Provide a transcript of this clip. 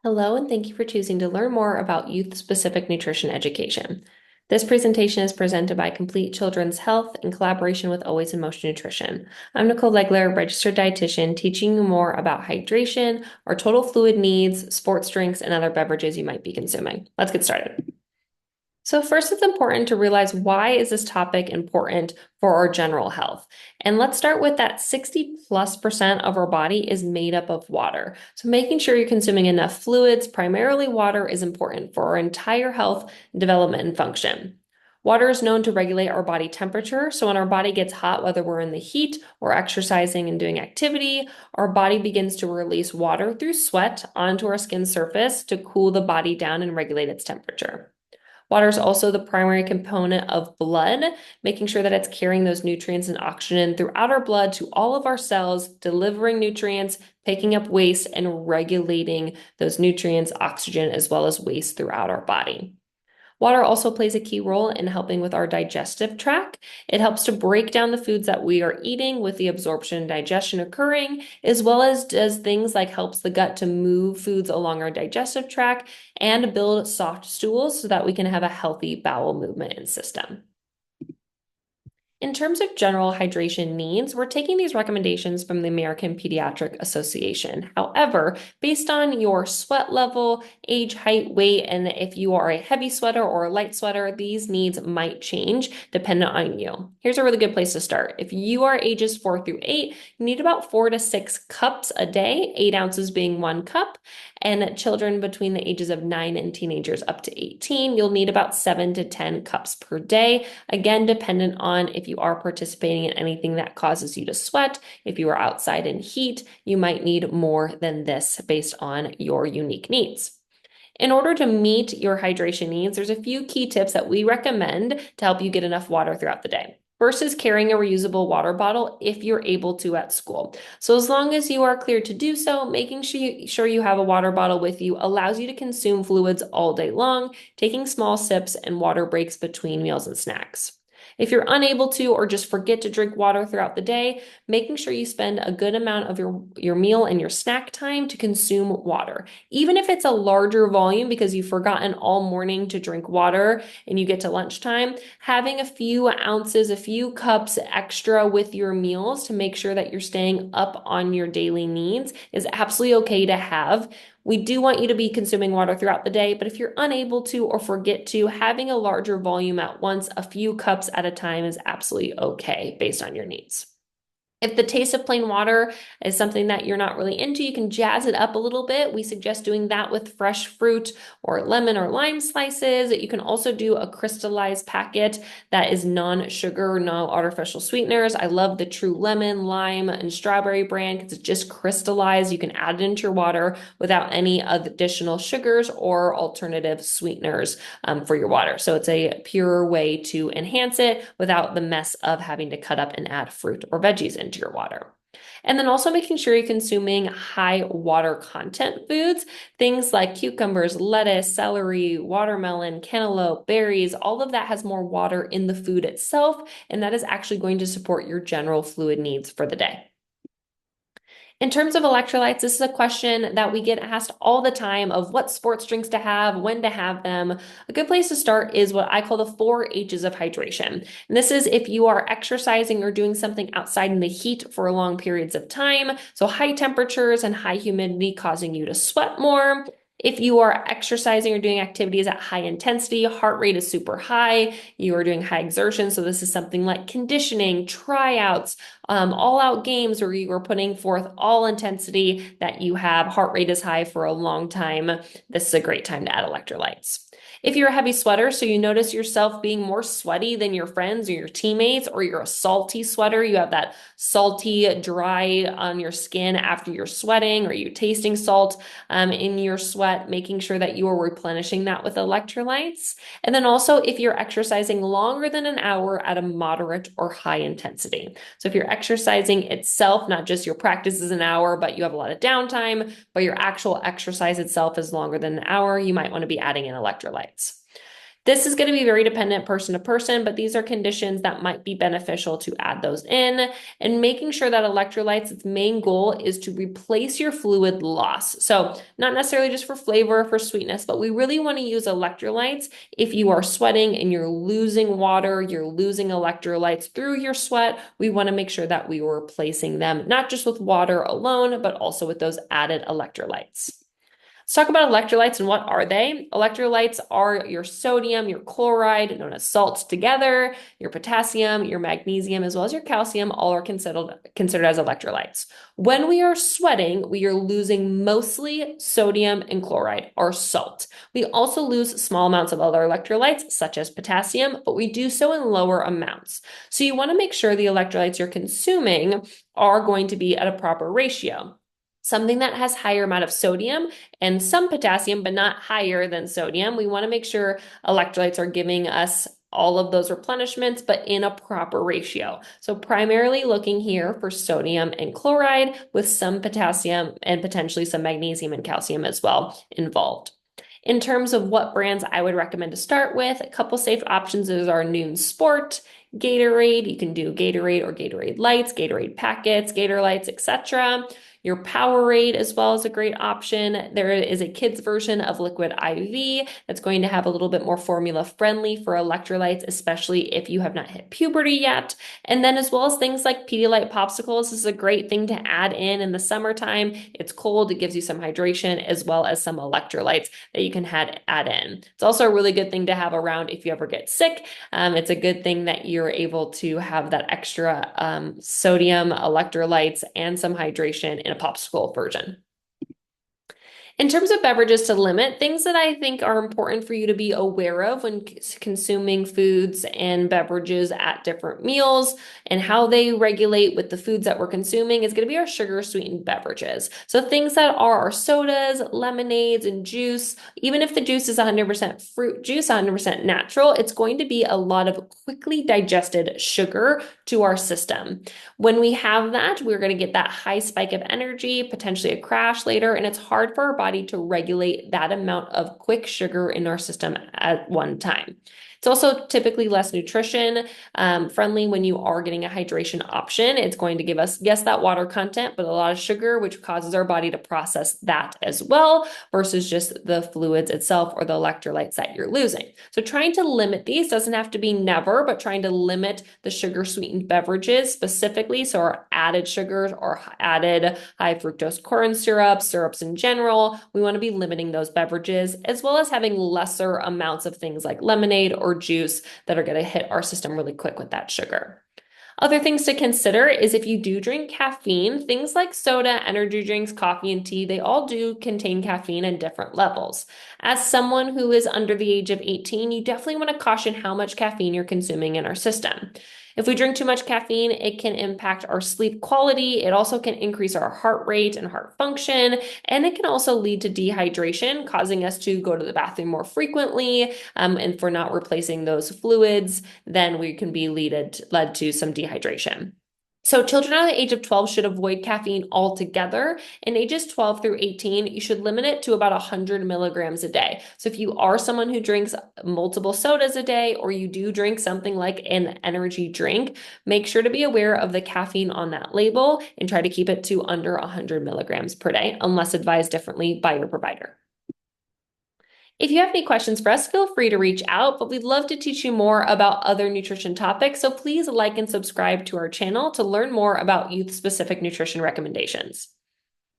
Hello, and thank you for choosing to learn more about youth-specific nutrition education. This presentation is presented by Complete Children's Health in collaboration with Always in Motion Nutrition. I'm Nicole Legler, registered dietitian, teaching you more about hydration, our total fluid needs, sports drinks, and other beverages you might be consuming. Let's get started. So first, it's important to realize, why is this topic important for our general health? And let's start with that 60+% of our body is made up of water. So making sure you're consuming enough fluids, primarily water, is important for our entire health, development, and function. Water is known to regulate our body temperature. So when our body gets hot, whether we're in the heat or exercising and doing activity, our body begins to release water through sweat onto our skin surface to cool the body down and regulate its temperature. Water is also the primary component of blood, making sure that it's carrying those nutrients and oxygen throughout our blood to all of our cells, delivering nutrients, picking up waste, and regulating those nutrients, oxygen, as well as waste throughout our body. Water also plays a key role in helping with our digestive tract. It helps to break down the foods that we are eating with the absorption and digestion occurring, as well as does things like helps the gut to move foods along our digestive tract and build soft stools so that we can have a healthy bowel movement and system. In terms of general hydration needs, we're taking these recommendations from the American Pediatric Association. However, based on your sweat level, age, height, weight, and if you are a heavy sweater or a light sweater, these needs might change dependent on you. Here's a really good place to start. If you are ages 4 through 8, you need about 4 to 6 cups a day, 8 ounces being 1 cup. And children between the ages of 9 and teenagers up to 18, you'll need about 7 to 10 cups per day. Again, dependent on if you are participating in anything that causes you to sweat. If you are outside in heat, you might need more than this based on your unique needs. In order to meet your hydration needs, there's a few key tips that we recommend to help you get enough water throughout the day. First is carrying a reusable water bottle if you're able to at school. So as long as you are cleared to do so, making sure you have a water bottle with you allows you to consume fluids all day long, taking small sips and water breaks between meals and snacks. If you're unable to or just forget to drink water throughout the day, making sure you spend a good amount of your meal and your snack time to consume water. Even if it's a larger volume because you've forgotten all morning to drink water and you get to lunchtime, having a few ounces, a few cups extra with your meals to make sure that you're staying up on your daily needs is absolutely okay to have. We do want you to be consuming water throughout the day, but if you're unable to or forget to, having a larger volume at once, a few cups at a time, is absolutely okay based on your needs. If the taste of plain water is something that you're not really into, you can jazz it up a little bit. We suggest doing that with fresh fruit or lemon or lime slices. You can also do a crystallized packet that is non-sugar, no artificial sweeteners. I love the True Lemon, Lime, and Strawberry brand because it's just crystallized. You can add it into your water without any additional sugars or alternative sweeteners for your water. So it's a pure way to enhance it without the mess of having to cut up and add fruit or veggies into your water. And then also making sure you're consuming high water content foods, things like cucumbers, lettuce, celery, watermelon, cantaloupe, berries, all of that has more water in the food itself, and that is actually going to support your general fluid needs for the day. In terms of electrolytes, this is a question that we get asked all the time of what sports drinks to have, when to have them. A good place to start is what I call the 4 H's of hydration. And this is if you are exercising or doing something outside in the heat for long periods of time, so high temperatures and high humidity causing you to sweat more. If you are exercising or doing activities at high intensity, heart rate is super high, you are doing high exertion. So this is something like conditioning, tryouts, all out games where you are putting forth all intensity that you have, heart rate is high for a long time. This is a great time to add electrolytes. If you're a heavy sweater, so you notice yourself being more sweaty than your friends or your teammates, or you're a salty sweater, you have that salty, dry on your skin after you're sweating, or you tasting salt in your sweat, making sure that you are replenishing that with electrolytes. And then also if you're exercising longer than an hour at a moderate or high intensity. So if you're exercising itself, not just your practice is an hour, but you have a lot of downtime, but your actual exercise itself is longer than an hour, you might want to be adding in electrolytes. This is going to be very dependent person to person, but these are conditions that might be beneficial to add those in. And making sure that electrolytes, its main goal is to replace your fluid loss. So not necessarily just for flavor or for sweetness, but we really want to use electrolytes if you are sweating and you're losing water, you're losing electrolytes through your sweat. We want to make sure that we are replacing them, not just with water alone, but also with those added electrolytes. Let's talk about electrolytes and what are they? Electrolytes are your sodium, your chloride, known as salts together, your potassium, your magnesium, as well as your calcium, all are considered as electrolytes. When we are sweating, we are losing mostly sodium and chloride, or salt. We also lose small amounts of other electrolytes, such as potassium, but we do so in lower amounts. So you want to make sure the electrolytes you're consuming are going to be at a proper ratio. Something that has higher amount of sodium and some potassium, but not higher than sodium. We want to make sure electrolytes are giving us all of those replenishments, but in a proper ratio. So primarily looking here for sodium and chloride with some potassium and potentially some magnesium and calcium as well involved. In terms of what brands I would recommend to start with, a couple safe options is our Noon Sport, Gatorade. You can do Gatorade or Gatorade Lights, Gatorade Packets, Gator Lights, etc. Your Powerade as well is a great option. There is a kids version of Liquid IV that's going to have a little bit more formula friendly for electrolytes, especially if you have not hit puberty yet. And then as well as things like Pedialyte popsicles, this is a great thing to add in the summertime. It's cold, it gives you some hydration as well as some electrolytes that you can add in. It's also a really good thing to have around if you ever get sick. It's a good thing that you're able to have that extra sodium, electrolytes, and some hydration in a popsicle version. In terms of beverages to limit, things that I think are important for you to be aware of when consuming foods and beverages at different meals and how they regulate with the foods that we're consuming is going to be our sugar sweetened beverages. So things that are our sodas, lemonades, and juice, even if the juice is 100% fruit juice, 100% natural, it's going to be a lot of quickly digested sugar to our system. When we have that, we're going to get that high spike of energy, potentially a crash later, and it's hard for our body to regulate that amount of quick sugar in our system at one time. It's also typically less nutrition friendly when you are getting a hydration option. It's going to give us, yes, that water content, but a lot of sugar, which causes our body to process that as well versus just the fluids itself or the electrolytes that you're losing. So trying to limit these doesn't have to be never, but trying to limit the sugar sweetened beverages specifically. So our added sugars or added high fructose corn syrup, syrups in general, we want to be limiting those beverages as well as having lesser amounts of things like lemonade or juice that are going to hit our system really quick with that sugar. Other things to consider is if you do drink caffeine, things like soda, energy drinks, coffee, and tea, they all do contain caffeine in different levels. As someone who is under the age of 18, you definitely want to caution how much caffeine you're consuming in our system. If we drink too much caffeine, it can impact our sleep quality. It also can increase our heart rate and heart function, and it can also lead to dehydration, causing us to go to the bathroom more frequently. And if we're not replacing those fluids, then we can be led to some dehydration. So children under the age of 12 should avoid caffeine altogether. In ages 12 through 18, you should limit it to about 100 milligrams a day. So if you are someone who drinks multiple sodas a day, or you do drink something like an energy drink, make sure to be aware of the caffeine on that label and try to keep it to under 100 milligrams per day, unless advised differently by your provider. If you have any questions for us, feel free to reach out, but we'd love to teach you more about other nutrition topics, so please like and subscribe to our channel to learn more about youth-specific nutrition recommendations.